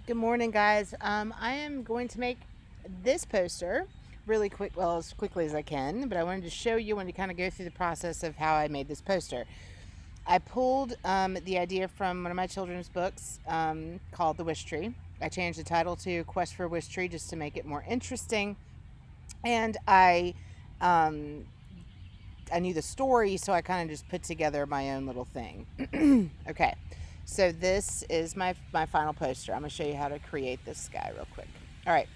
Good morning, guys. I am going to make this poster really quick, well, as quickly as I can, but I wanted to show you when to kind of go through the process of how I made this poster. I pulled the idea from one of my children's books called The Wish Tree. I changed the title to Quest for a Wish Tree just to make it more interesting. And um, I knew the story, so I kind of just put together my own little thing. Okay, so this is my final poster. I'm going to show you how to create this guy real quick. All right,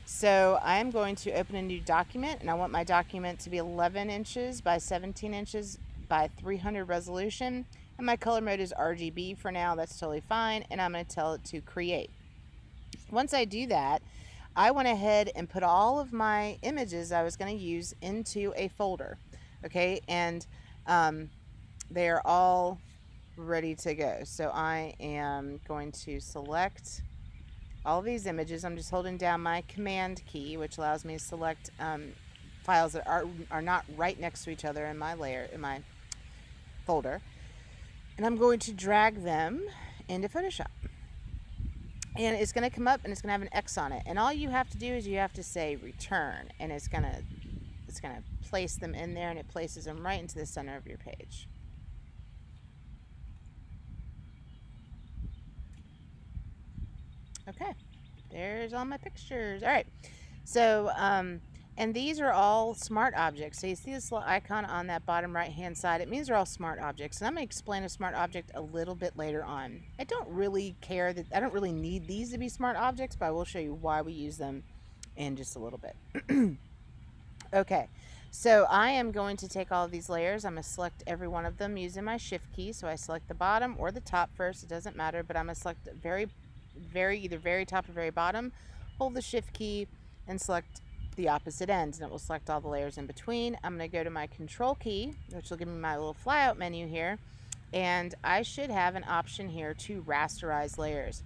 so I am going to open a new document, and I want my document to be 11 inches by 17 inches by 300 resolution, and my color mode is RGB for now. That's totally fine, and I'm going to tell it to create. Once I do that, I went ahead and put all of my images I was going to use into a folder. Okay, and they are all ready to go. So I am going to select all of these images. I'm just holding down my command key, which allows me to select files that are not right next to each other in my folder. And I'm going to drag them into Photoshop. And it's going to come up and it's going to have an X on it. And all you have to do is you have to say return, and it's going to place them in there, and it places them right into the center of your page. Okay, there's all my pictures. All right, so and these are all smart objects. So you see this little icon on that bottom right hand side, it means they're all smart objects. And I'm going to explain a smart object a little bit later on. I don't really care that I don't really need these to be smart objects, but I will show you why we use them in just a little bit. Okay, so I am going to take all of these layers. I'm going to select every one of them using my shift key. So I select the bottom or the top first, it doesn't matter, but I'm going to select either very top or very bottom, hold the shift key and select the opposite ends, and it will select all the layers in between. I'm going to go to my control key, which will give me my little flyout menu here, and I should have an option here to rasterize layers,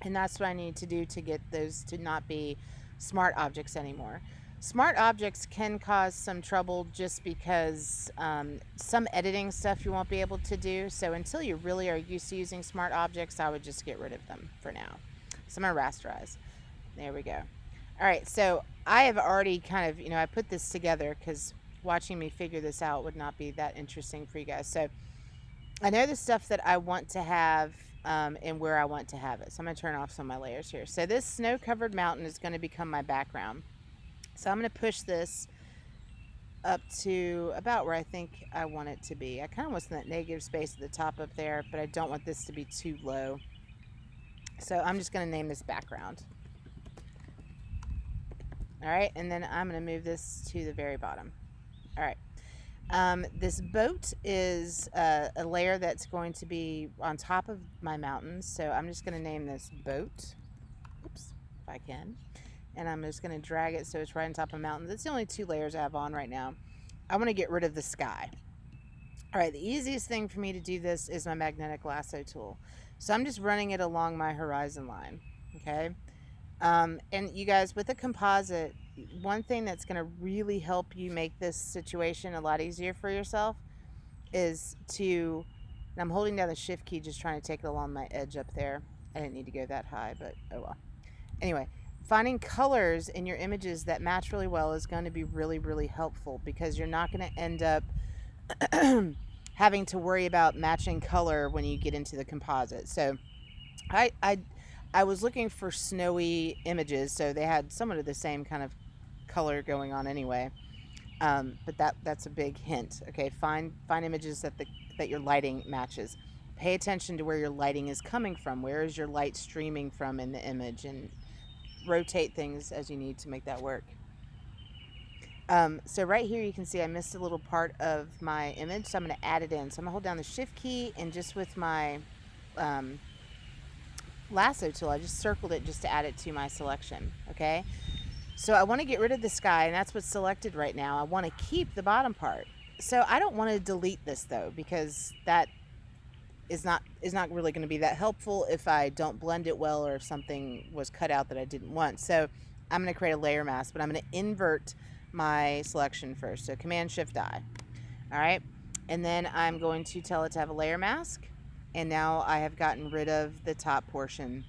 and that's what I need to do to get those to not be smart objects anymore. Smart objects can cause some trouble just because some editing stuff you won't be able to do. So until you really are used to using smart objects, I would just get rid of them for now. So I'm going to rasterize. There we go. All right, so I have already kind of, I put this together because watching me figure this out would not be that interesting for you guys. So I know the stuff that I want to have and where I want to have it. So I'm going to turn off some of my layers here. So this snow-covered mountain is going to become my background. So I'm going to push this up to about where I think I want it to be. I kind of want that negative space at the top up there, but I don't want this to be too low. So I'm just going to name this background. All right, and then I'm going to move this to the very bottom. All right. This boat is a layer that's going to be on top of my mountains. So I'm just going to name this boat. Oops, if I can. And I'm just going to drag it so it's right on top of mountains. It's the only two layers I have on right now. I want to get rid of the sky. All right, the easiest thing for me to do this is my magnetic lasso tool. So I'm just running it along my horizon line, okay? And you guys, with a composite, one thing that's going to really help you make this situation a lot easier for yourself is to, and I'm holding down the shift key just trying to take it along my edge up there. I didn't need to go that high, but oh well. Anyway, finding colors in your images that match really well is going to be really, really helpful because you're not going to end up having to worry about matching color when you get into the composite. So I was looking for snowy images, so they had somewhat of the same kind of color going on anyway. But that's a big hint. Okay, find images that your lighting matches. Pay attention to where your lighting is coming from. Where is your light streaming from in the image, and rotate things as you need to make that work. So right here you can see I missed a little part of my image, so I'm going to add it in. So I'm going to hold down the shift key, and just with my lasso tool, I just circled it just to add it to my selection. Okay, so I want to get rid of the sky, and that's what's selected right now. I want to keep the bottom part. So I don't want to delete this though, because that is not really going to be that helpful if I don't blend it well, or if something was cut out that I didn't want. So I'm going to create a layer mask, but I'm going to invert my selection first. So Command Shift I. All right, and then I'm going to tell it to have a layer mask, and now I have gotten rid of the top portion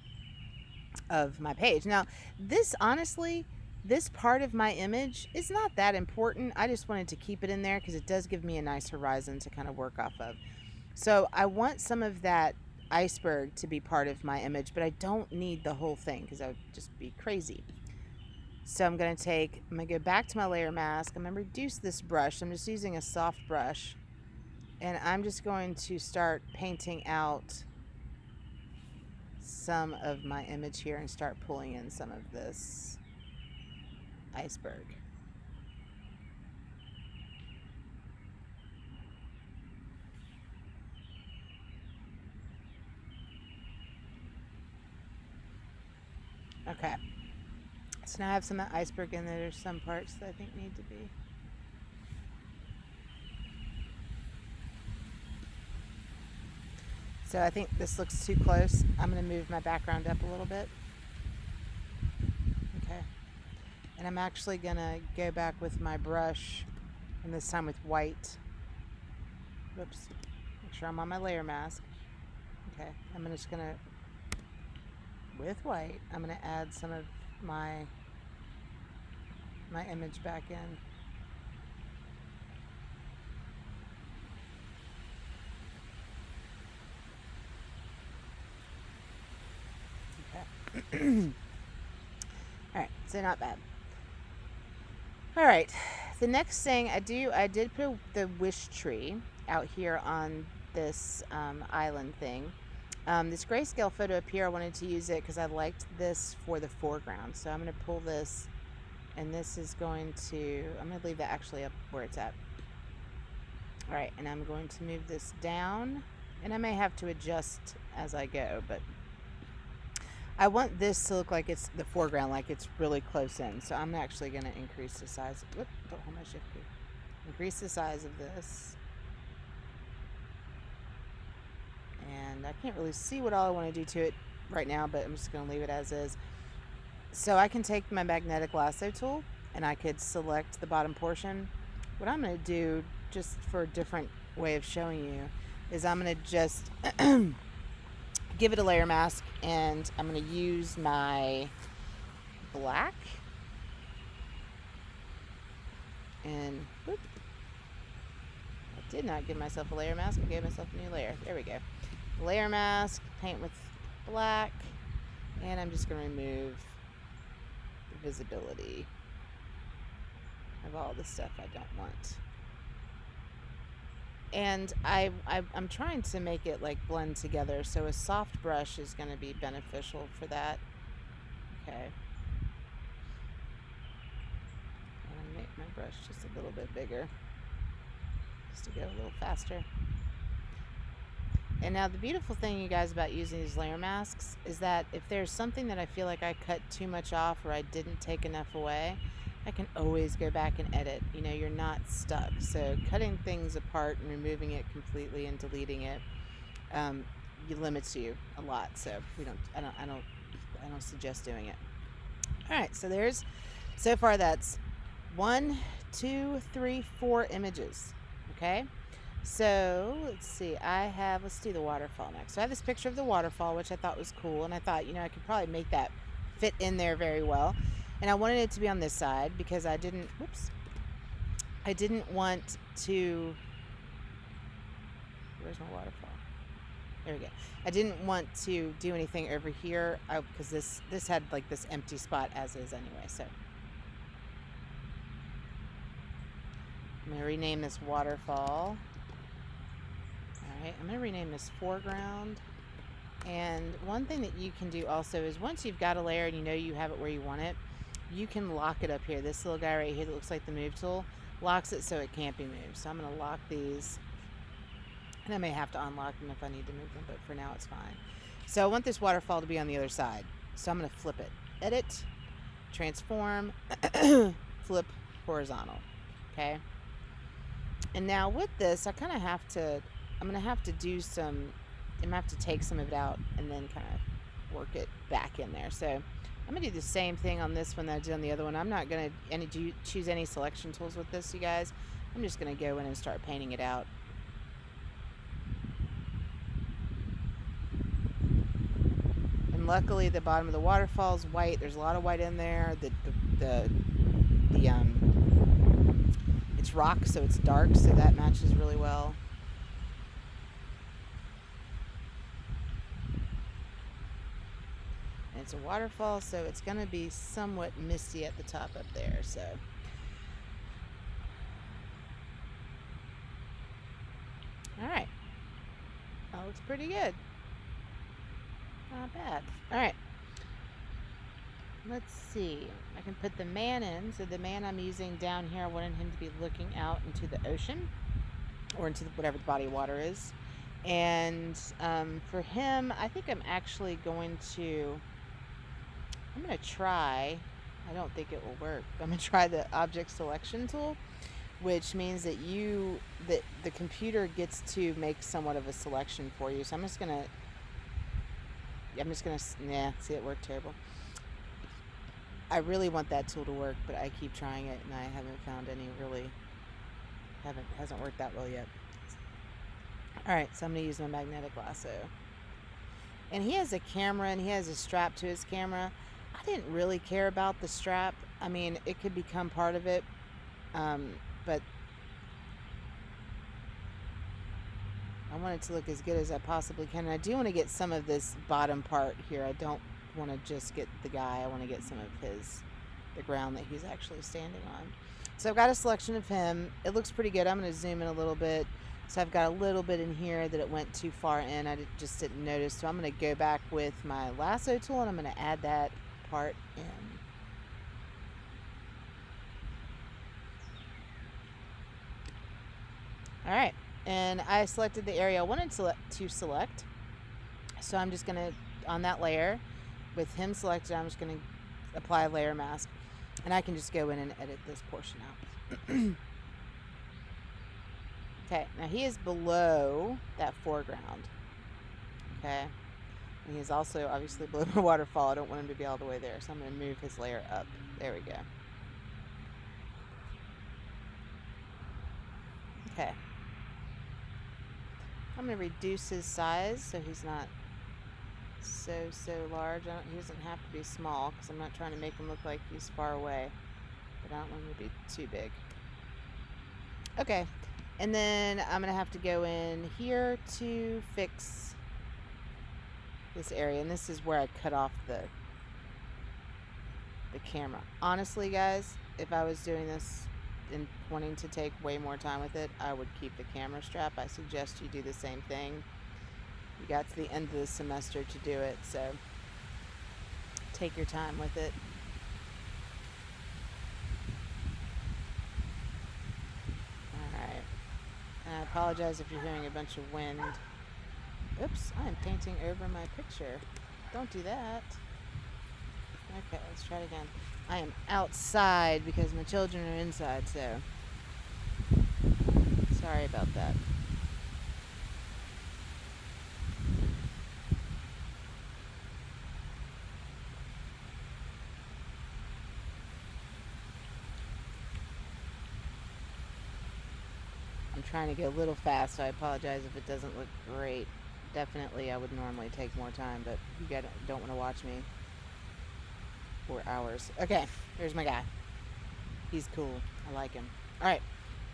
of my page. Now, this honestly, this part of my image is not that important. I just wanted to keep it in there because it does give me a nice horizon to kind of work off of. So I want some of that iceberg to be part of my image, but I don't need the whole thing because I would just be crazy. So I'm going to go back to my layer mask. I'm going to reduce this brush. I'm just using a soft brush. And I'm just going to start painting out some of my image here and start pulling in some of this iceberg. Okay. So now I have some of that iceberg in there. There's some parts that I think need to be. So I think this looks too close. I'm going to move my background up a little bit. Okay. And I'm actually going to go back with my brush, and this time with white. Whoops. Make sure I'm on my layer mask. Okay. I'm just going to, with white, I'm going to add some of my image back in. All right, so not bad. All right, the next thing I did put the wish tree out here on this island thing. This grayscale photo up here, I wanted to use it because I liked this for the foreground. So I'm going to pull this, and this is going to, I'm going to leave that actually up where it's at. All right, and I'm going to move this down, and I may have to adjust as I go, but I want this to look like it's the foreground, like it's really close in. So I'm actually going to increase the size. Whoop, don't hold my shift key. Increase the size of this. And I can't really see what all I want to do to it right now, but I'm just going to leave it as is. So I can take my magnetic lasso tool and I could select the bottom portion. What I'm going to do, just for a different way of showing you, is I'm going to just give it a layer mask, and I'm going to use my black and whoop, I did not give myself a layer mask. I gave myself a new layer. There we go. Layer mask, paint with black, and I'm just going to remove the visibility of all the stuff I don't want. And I'm trying to make it like blend together, so a soft brush is going to be beneficial for that. Okay. I'm going to make my brush just a little bit bigger, just to go a little faster. And now the beautiful thing, you guys, about using these layer masks is that if there's something that I feel like I cut too much off or I didn't take enough away, I can always go back and edit. You know, you're not stuck. So cutting things apart and removing it completely and deleting it, limits you a lot. So I don't suggest doing it. All right, so far that's 1, 2, 3, 4 images. Okay. So let's see, let's do the waterfall next. So I have this picture of the waterfall, which I thought was cool. And I thought, I could probably make that fit in there very well. And I wanted it to be on this side because I didn't want to, where's my waterfall? There we go. I didn't want to do anything over here because this had like this empty spot as is anyway. So I'm going to rename this waterfall. All right, I'm going to rename this foreground. And one thing that you can do also is once you've got a layer and you have it where you want it, you can lock it up here. This little guy right here that looks like the move tool locks it so it can't be moved. So I'm going to lock these. And I may have to unlock them if I need to move them, but for now it's fine. So I want this waterfall to be on the other side. So I'm going to flip it. Edit, transform, flip horizontal. Okay. And now with this, I'm going to have to take some of it out and then kind of work it back in there. So I'm going to do the same thing on this one that I did on the other one. I'm not going to choose any selection tools with this, you guys. I'm just going to go in and start painting it out. And And luckily the bottom of the waterfall is white. There's a lot of white in there. The it's rock, so it's dark, so that matches really well. And it's a waterfall, so it's going to be somewhat misty at the top up there, so. All right. That looks pretty good. Not bad. All right. Let's see. I can put the man in. So the man I'm using down here, I wanted him to be looking out into the ocean or into whatever the body of water is. And for him, I think I'm actually going to try, I don't think it will work. I'm going to try the object selection tool, which means that the computer gets to make somewhat of a selection for you. So I'm just gonna, see, it worked terrible. I really want that tool to work, but I keep trying it and I haven't found any hasn't worked that well yet. Alright, so I'm gonna use my magnetic lasso. And he has a camera and he has a strap to his camera. I didn't really care about the strap. I mean, it could become part of it. But I want it to look as good as I possibly can. And I do want to get some of this bottom part here. I don't want to just get the guy. I want to get some of the ground that he's actually standing on. So I've got a selection of him. It looks pretty good. I'm going to zoom in a little bit. So I've got a little bit in here that it went too far in. I just didn't notice. So I'm going to go back with my lasso tool and I'm going to add that part in. All right, and I selected the area I wanted to select. So I'm just gonna, on that layer, with him selected, I'm just gonna apply a layer mask. And I can just go in and edit this portion out. Okay, now he is below that foreground. Okay, and he's also obviously below my waterfall. I don't want him to be all the way there, so I'm gonna move his layer up. There we go. Okay. I'm going to reduce his size so he's not so large. He doesn't have to be small because I'm not trying to make him look like he's far away. But I don't want him to be too big. Okay. And then I'm going to have to go in here to fix this area. And this is where I cut off the camera. Honestly, guys, if I was doing this and wanting to take way more time with it, I would keep the camera strap. I suggest you do the same thing. You got to the end of the semester to do it, so take your time with it. Alright. And I apologize if you're hearing a bunch of wind. Oops, I am painting over my picture. Don't do that. Okay, let's try it again. I am outside because my children are inside, so sorry about that. I'm trying to go a little fast, so I apologize if it doesn't look great. Definitely, I would normally take more time, but you guys don't want to watch me 4 hours. Okay, here's my guy. He's cool. I like him. All right,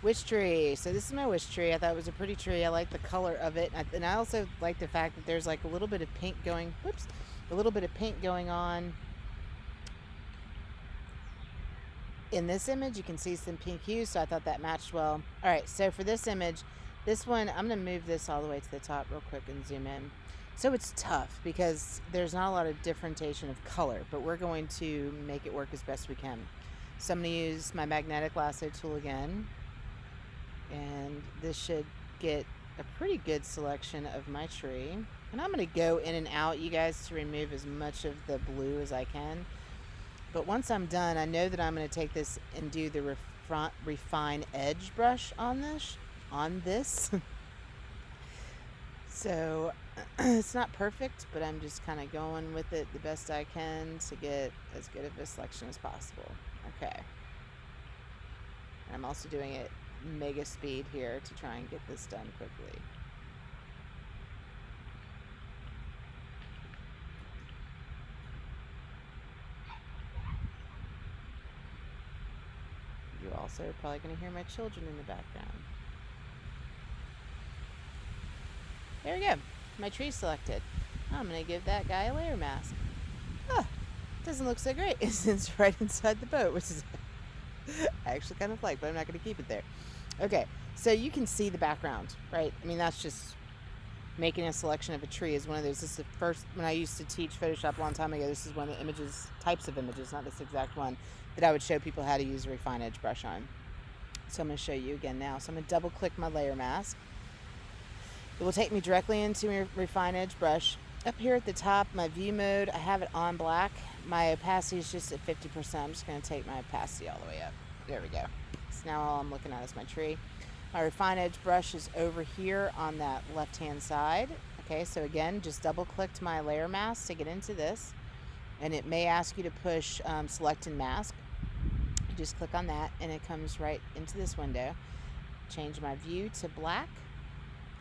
wish tree. So this is my wish tree. I thought it was a pretty tree. I like the color of it, and I also like the fact that there's like a little bit of pink going. A little bit of pink going on. In this image, you can see some pink hues, so I thought that matched well. All right, so for this image, this one, I'm going to move this all the way to the top real quick and zoom in. So it's tough because there's not a lot of differentiation of color, but we're going to make it work as best we can. So I'm going to use my magnetic lasso tool again, and this should get a pretty good selection of my tree. And I'm going to go in and out, you guys, to remove as much of the blue as I can. But once I'm done, I know that I'm going to take this and do the refine edge brush on this. So it's not perfect, but I'm just kind of going with it the best I can to get as good of a selection as possible. Okay. And I'm also doing it mega speed here to try and get this done quickly. Also, probably going to hear my children in the background. There we go. My tree selected. I'm going to give that guy a layer mask. Ah, doesn't look so great since it's right inside the boat, which is I actually kind of like, but I'm not going to keep it there. Okay, so you can see the background, right? I mean, that's just making a selection of a tree is one of those. This is the first, when I used to teach Photoshop a long time ago, this is one of the images, types of images, not this exact one, that I would show people how to use a refine edge brush on. So I'm going to show you again now. So I'm going to double click my layer mask. It will take me directly into my refine edge brush. Up here at the top, my view mode, I have it on black. My opacity is just at 50%. I'm just going to take my opacity all the way up. There we go. So now all I'm looking at is my tree. My refine edge brush is over here on that left-hand side. Okay, so again, just double-clicked my layer mask to get into this. And it may ask you to push select and mask. You just click on that, and it comes right into this window. Change my view to black,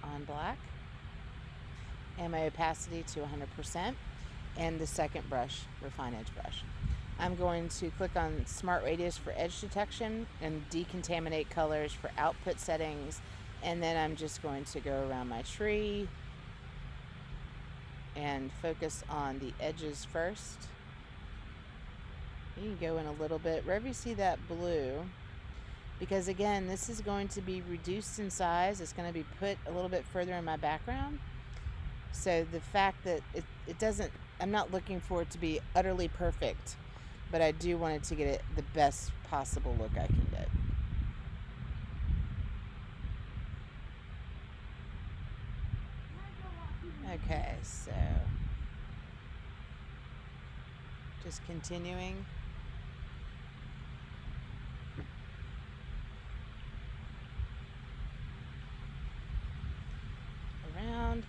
on black. And my opacity to 100%. And the second brush, refine edge brush. I'm going to click on Smart Radius for edge detection and decontaminate colors for output settings. And then I'm just going to go around my tree and focus on the edges first. You can go in a little bit, wherever you see that blue, because again, this is going to be reduced in size. It's going to be put a little bit further in my background. So the fact that it doesn't, I'm not looking for it to be utterly perfect, but I do want it to get it the best possible look I can get. Okay, so just continuing. Around.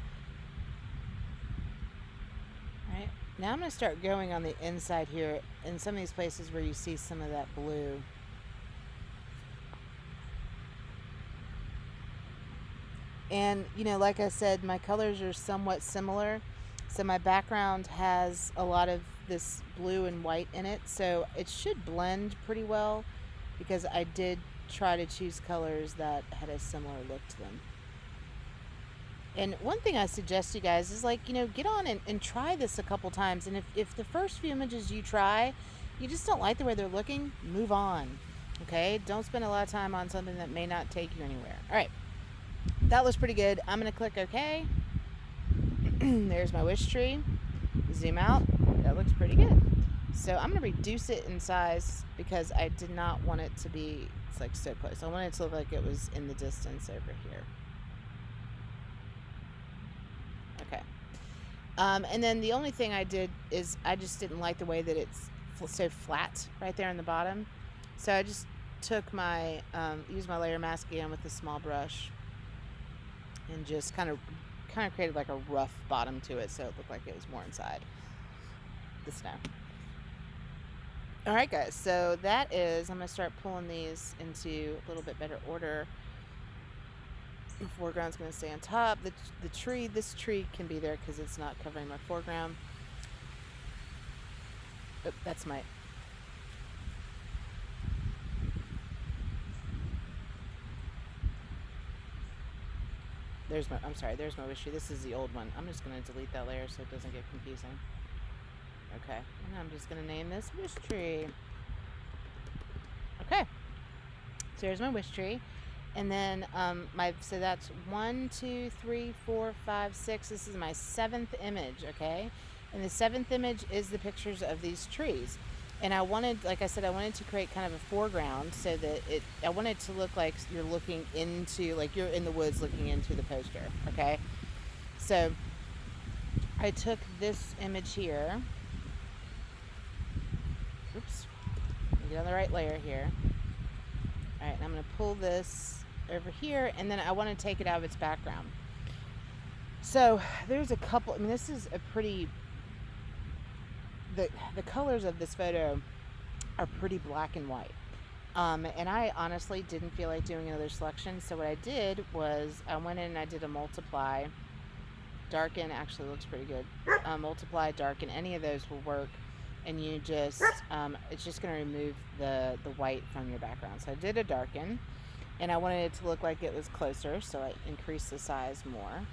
Right. Now I'm going to start going on the inside here in some of these places where you see some of that blue. And, you know, like I said, my colors are somewhat similar. So my background has a lot of this blue and white in it. So it should blend pretty well because I did try to choose colors that had a similar look to them. And one thing I suggest you guys is, like, you know, get on and try this a couple times. And if the first few images you try, you just don't like the way they're looking, move on. Okay? Don't spend a lot of time on something that may not take you anywhere. All right. That looks pretty good. I'm going to click OK. There's my wish tree. Zoom out. That looks pretty good. So I'm going to reduce it in size because I did not want it to be, it's like so close. I wanted it to look like it was in the distance over here. Okay. And then the only thing I did is I just didn't like the way that it's so flat right there in the bottom. So I just took my, used my layer mask again with a small brush and just kind of created like a rough bottom to it so it looked like it was more inside the snow. All right, guys, so that is, I'm going to start pulling these into a little bit better order. The foreground's going to stay on top. The tree, this tree can be there because it's not covering my foreground. Oh, that's my... There's my wish tree. This is the old one. I'm just going to delete that layer so it doesn't get confusing. Okay, and I'm just going to name this wish tree. Okay, so here's my wish tree. And then so that's 1, 2, 3, 4, 5, 6. This is my 7th image, okay? And the 7th image is the pictures of these trees. And I wanted, like I said, I wanted to create kind of a foreground so that I wanted it to look like you're looking into, like you're in the woods looking into the poster, okay? So I took this image here. Oops. Get on the right layer here. All right, and I'm going to pull this over here, and then I want to take it out of its background. So there's a couple, I mean, this is a pretty, the colors of this photo are pretty black and white. And I honestly didn't feel like doing another selection. So what I did was I went in and I did a multiply, darken, actually looks pretty good. Multiply, darken, any of those will work. and you just, it's just going to remove the white from your background. So I did a darken, and I wanted it to look like it was closer, so I increased the size more.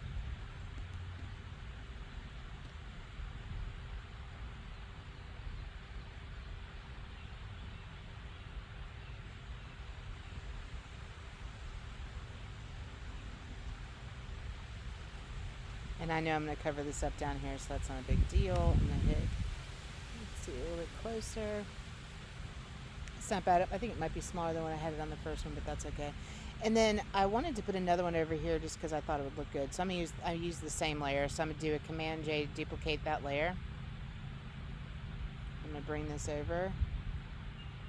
And I know I'm going to cover this up down here, so that's not a big deal. I'm going to hit, let's see, a little bit closer. It's not bad. I think it might be smaller than when I had it on the first one, but that's okay. And then I wanted to put another one over here just because I thought it would look good. So I use the same layer. So I'm going to do a Command J to duplicate that layer. I'm going to bring this over.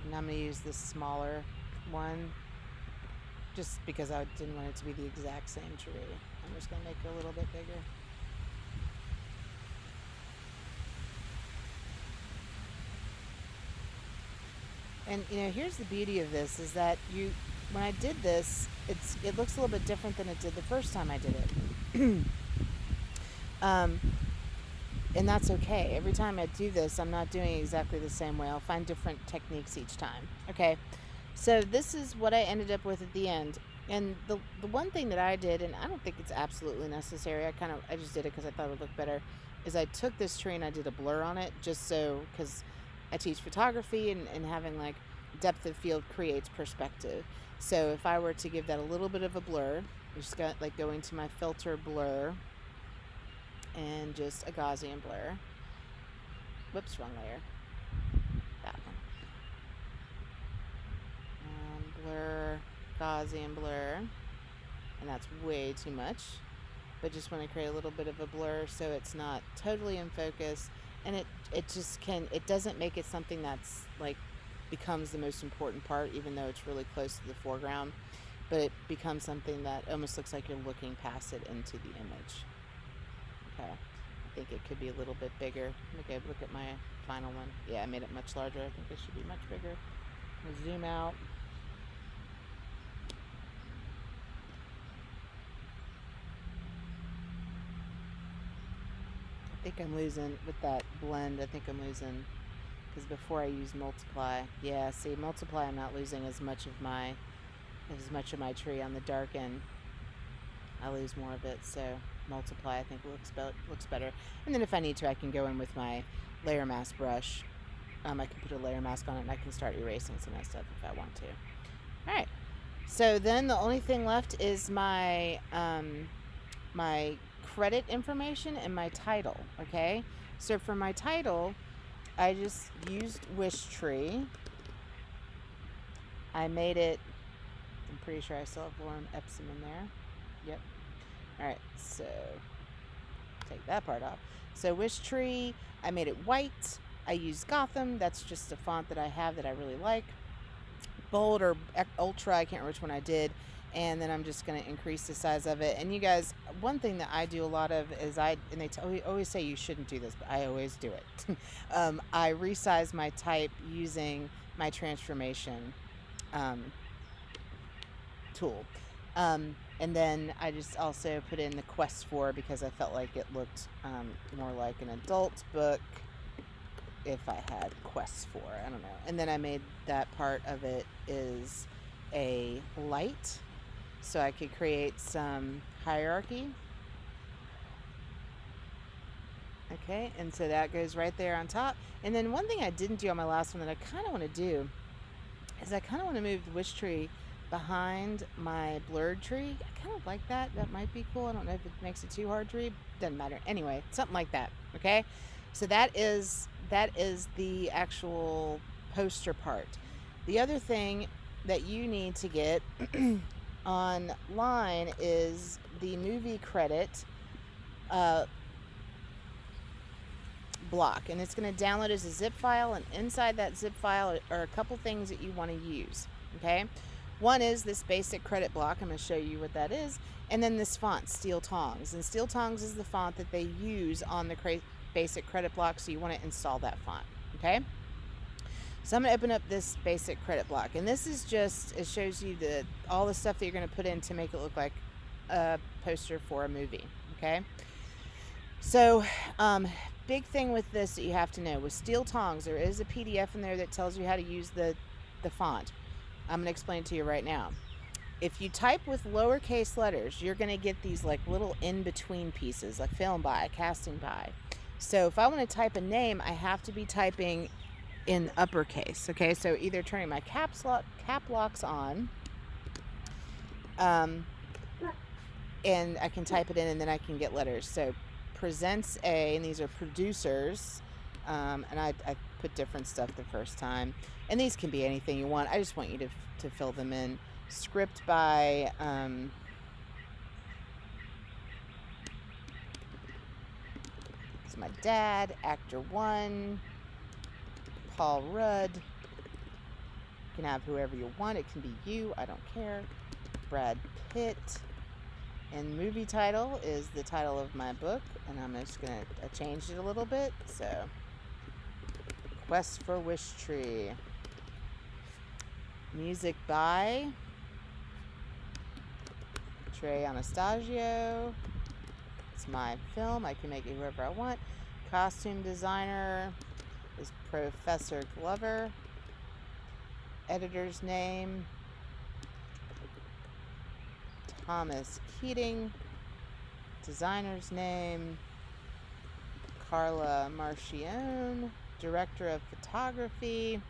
And I'm going to use this smaller one just because I didn't want it to be the exact same tree. I'm just going to make it a little bit bigger. And here's the beauty of this is that when I did this, it looks a little bit different than it did the first time I did it. And that's okay. Every time I do this, I'm not doing it exactly the same way. I'll find different techniques each time. Okay, so this is what I ended up with at the end. And the one thing that I did, and I don't think it's absolutely necessary, I just did it because I thought it would look better, is I took this tree and I did a blur on it, just so, because I teach photography, and having like depth of field creates perspective. So if I were to give that a little bit of a blur, I just got like go into my filter blur and just a Gaussian blur. Whoops, wrong layer. That one. Blur, Gaussian blur, and that's way too much. But just want to create a little bit of a blur so it's not totally in focus. And it doesn't make it something that's like becomes the most important part, even though it's really close to the foreground, but it becomes something that almost looks like you're looking past it into the image. Okay, I think it could be a little bit bigger. Let me go look at my final one. Yeah, I made it much larger. I think it should be much bigger. I'm gonna zoom out. I think I'm losing with that blend. I think I'm losing because before I used multiply. Yeah, see, multiply, I'm not losing as much of my tree. On the dark end, I lose more of it. So multiply, I think, looks better. And then if I need to, I can go in with my layer mask brush. I can put a layer mask on it, and I can start erasing some of that stuff if I want to. All right. So then the only thing left is my my credit information and my title. Okay, so for my title, I just used Wish Tree. I made it, I'm pretty sure I still have Lauren Epsom in there. Yep. All right, so take that part off. So Wish Tree, I made it white. I used Gotham. That's just a font that I have that I really like. Bold or Ultra, I can't remember which one I did. And then I'm just going to increase the size of it. And you guys, one thing that I do a lot of is they always say you shouldn't do this, but I always do it. I resize my type using my transformation tool. And then I just also put in the Quest for because I felt like it looked more like an adult book if I had Quest for. I don't know. And then I made that part of it is a light, so I could create some hierarchy. Okay, and so that goes right there on top. And then one thing I didn't do on my last one that I kind of want to do is I kind of want to move the Wish Tree behind my blurred tree. I kind of like that. That might be cool. I don't know if it makes it too hard to read. Doesn't matter. Anyway, something like that. Okay, so that is the actual poster part. The other thing that you need to get online is the movie credit block, and it's going to download as a zip file, and inside that zip file are a couple things that you want to use. Okay, one is this basic credit block. I'm going to show you what that is, and then this font, Steel Tongs, and Steel Tongs is the font that they use on the basic credit block, so you want to install that font. Okay, so I'm going to open up this basic credit block, and this is just, it shows you all the stuff that you're going to put in to make it look like a poster for a movie. Okay, so big thing with this that you have to know, with steel tongs, there is a PDF in there that tells you how to use the font. I'm going to explain it to you right now. If you type with lowercase letters, you're going to get these like little in-between pieces, like film by, casting by. So if I want to type a name, I have to be typing in uppercase. Okay, so either turning my cap locks on, and I can type it in, and then I can get letters. So presents A, and these are producers, and I put different stuff the first time, and these can be anything you want. I just want you to fill them in. Script by it's my dad, actor 1, Paul Rudd. You can have whoever you want. It can be you, I don't care. Brad Pitt. And movie title is the title of my book, and I'm just gonna change it a little bit. So, Quest for Wish Tree. Music by Trey Anastasio. It's my film. I can make it whoever I want. Costume designer is Professor Glover. Editor's name, Thomas Keating. Designer's name, Carla Marchione. Director of photography,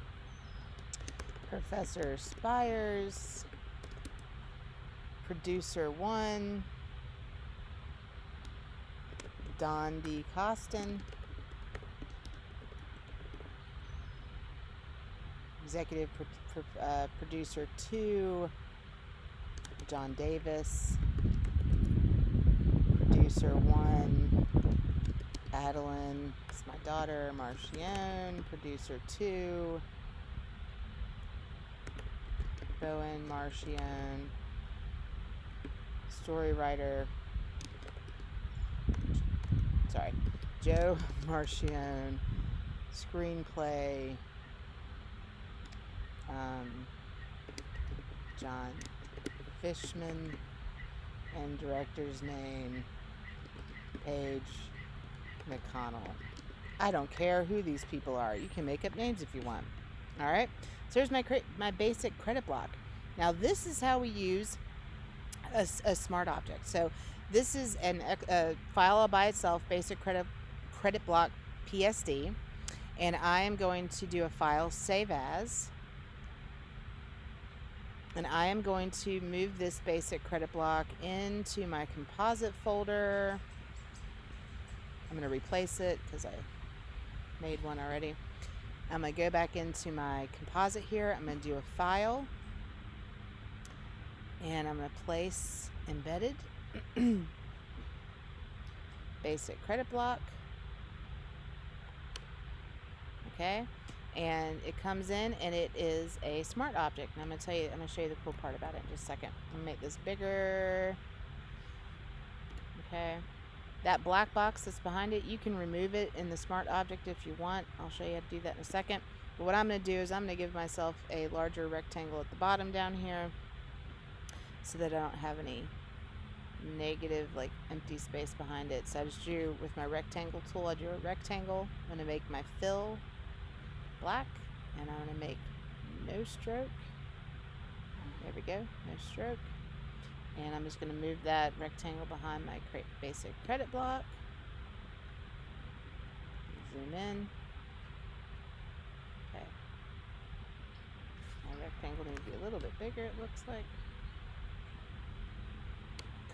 Professor Spires. Producer 1, Don D. Costin. Executive producer 2, John Davis. Producer 1, Adeline, it's my daughter, Marchione. Producer 2, Bowen Marchione. Story writer, Joe Marchione. Screenplay, John Fishman. And director's name, Paige McConnell. I don't care who these people are. You can make up names if you want. All right. So here's my basic credit block. Now this is how we use a smart object. So this is a file all by itself, basic credit block PSD, and I am going to do a file save as, and I am going to move this basic credit block into my composite folder. I'm going to replace it because I made one already. I'm going to go back into my composite here. I'm going to do a file, and I'm going to place embedded basic credit block. Okay, and it comes in and it is a smart object. And I'm going to show you the cool part about it in just a second. I'm going to make this bigger. Okay, that black box that's behind it, you can remove it in the smart object if you want. I'll show you how to do that in a second. But what I'm going to do is I'm going to give myself a larger rectangle at the bottom down here, so that I don't have any negative like empty space behind it. So I just drew with my rectangle tool, I drew a rectangle. I'm going to make my fill black, and I'm going to make no stroke. There we go, no stroke. And I'm just going to move that rectangle behind my basic credit block. Zoom in. Okay. My rectangle needs to be a little bit bigger, it looks like.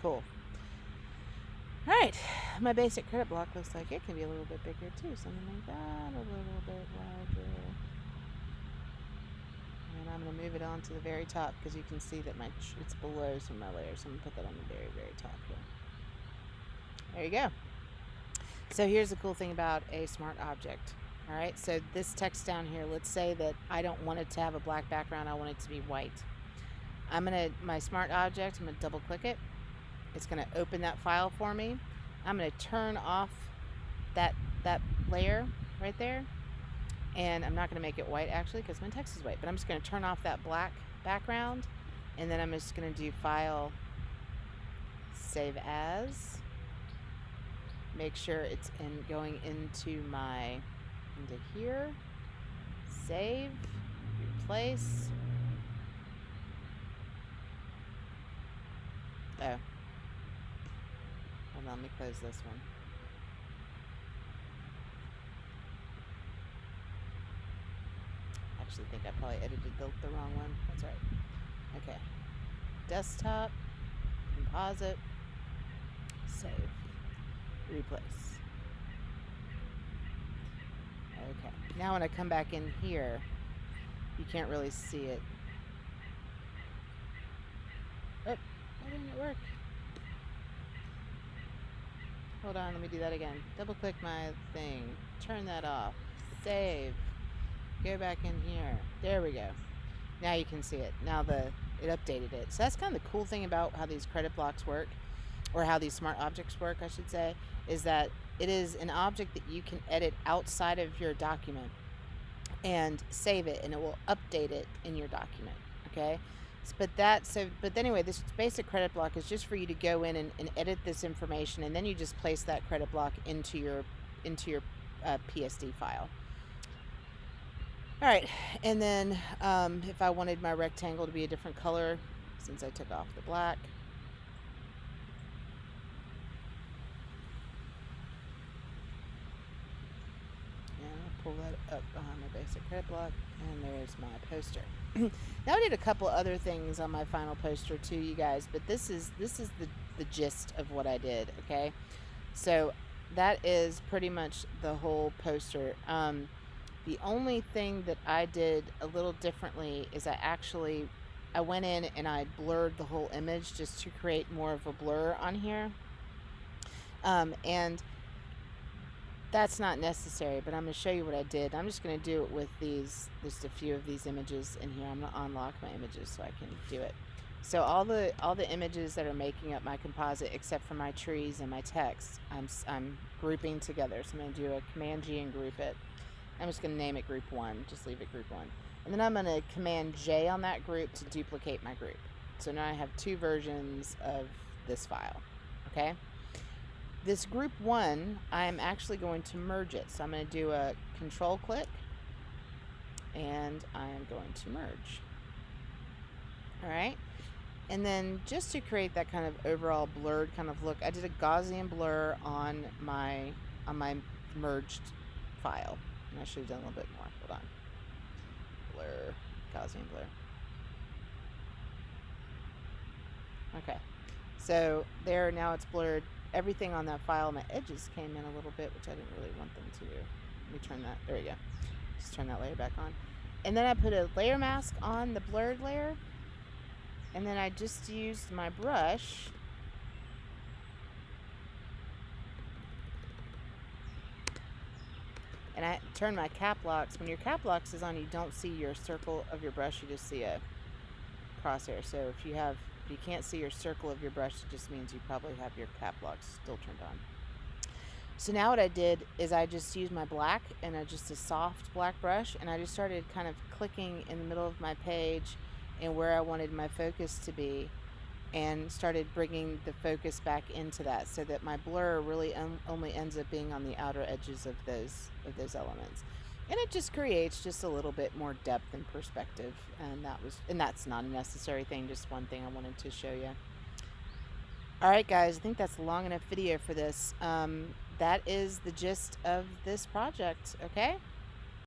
Cool. Alright, my basic credit block looks like it can be a little bit bigger too. Something like that, a little bit larger. And I'm going to move it on to the very top because you can see that it's below some of my layers. So I'm going to put that on the very, very top here. There you go. So here's the cool thing about a smart object. Alright, so this text down here, let's say that I don't want it to have a black background, I want it to be white. My smart object, I'm going to double click it. It's going to open that file for me. I'm going to turn off that layer right there. And I'm not going to make it white actually because my text is white. But I'm just going to turn off that black background. And then I'm just going to do file save as. make sure it's going into here, save, replace. Oh, hold on, let me close this one. I actually think I probably edited the wrong one. That's right. Okay, desktop, composite, save, replace. Okay, now when I come back in here, you can't really see it. Oh, why didn't it work? Hold on, let me do that again. Double click my thing, turn that off, save, go back in here. There we go. Now you can see it. Now it updated it. So that's kind of the cool thing about how these credit blocks work, or how these smart objects work, I should say, is that it is an object that you can edit outside of your document and save it, and it will update it in your document. Okay. But anyway, this basic credit block is just for you to go in and edit this information, and then you just place that credit block into your PSD file. All right, and then if I wanted my rectangle to be a different color, since I took off the black, pull that up behind my basic credit block, and there's my poster. Now I did a couple other things on my final poster too, you guys, but this is the gist of what I did. Okay, so that is pretty much the whole poster. The only thing that I did a little differently is I went in and I blurred the whole image just to create more of a blur on here, and that's not necessary, but I'm going to show you what I did. I'm just going to do it with just a few of these images in here. I'm going to unlock my images so I can do it. So all the images that are making up my composite, except for my trees and my text, I'm grouping together. So I'm going to do a Command G and group it. I'm just going to name it Group 1. Just leave it Group 1. And then I'm going to Command J on that group to duplicate my group. So now I have two versions of this file. Okay? This Group 1, I'm actually going to merge it. So I'm going to do a Control click, and I'm going to merge. All right? And then just to create that kind of overall blurred kind of look, I did a Gaussian blur on my merged file. And I should have done a little bit more. Hold on. Blur, Gaussian blur. Okay. So there, now it's blurred. Everything on that file, my edges came in a little bit, which I didn't really want them to do. Let me turn that, there we go. Just turn that layer back on. And then I put a layer mask on the blurred layer. And then I just used my brush and I turn my cap locks. When your cap locks is on, you don't see your circle of your brush, you just see a crosshair. So if you can't see your circle of your brush, it just means you probably have your cap locks still turned on. So now what I did is I just used my black and just a soft black brush, and I just started kind of clicking in the middle of my page and where I wanted my focus to be, and started bringing the focus back into that, so that my blur really only ends up being on the outer edges of those elements. And it just creates just a little bit more depth and perspective, and that's not a necessary thing, just one thing I wanted to show you. All right, guys, I think that's a long enough video for this. That is the gist of this project, okay?